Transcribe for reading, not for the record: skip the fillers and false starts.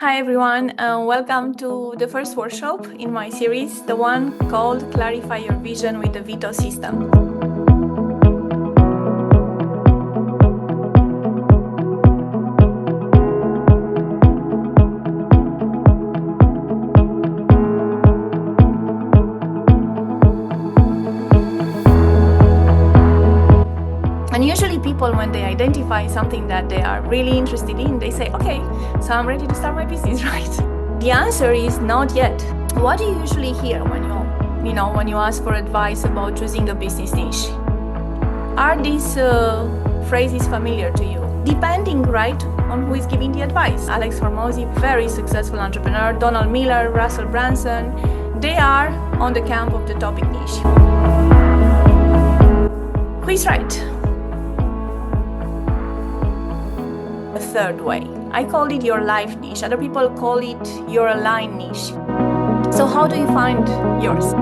Hi everyone, and welcome to the first workshop in my series, the one called Clarify Your Vision with the VITO System. And usually people, when they identify something that they are really interested in, they say, okay, so I'm ready to start my business, right? The answer is not yet. What do you usually hear when you ask for advice about choosing a business niche? Are these phrases familiar to you? Depending, right, on who is giving the advice. Alex Hormozi, very successful entrepreneur, Donald Miller, Russell Brunson, they are on the camp of the topic niche. Who is right? A third way. I call it your life niche. Other people call it your aligned niche. So how do you find yours?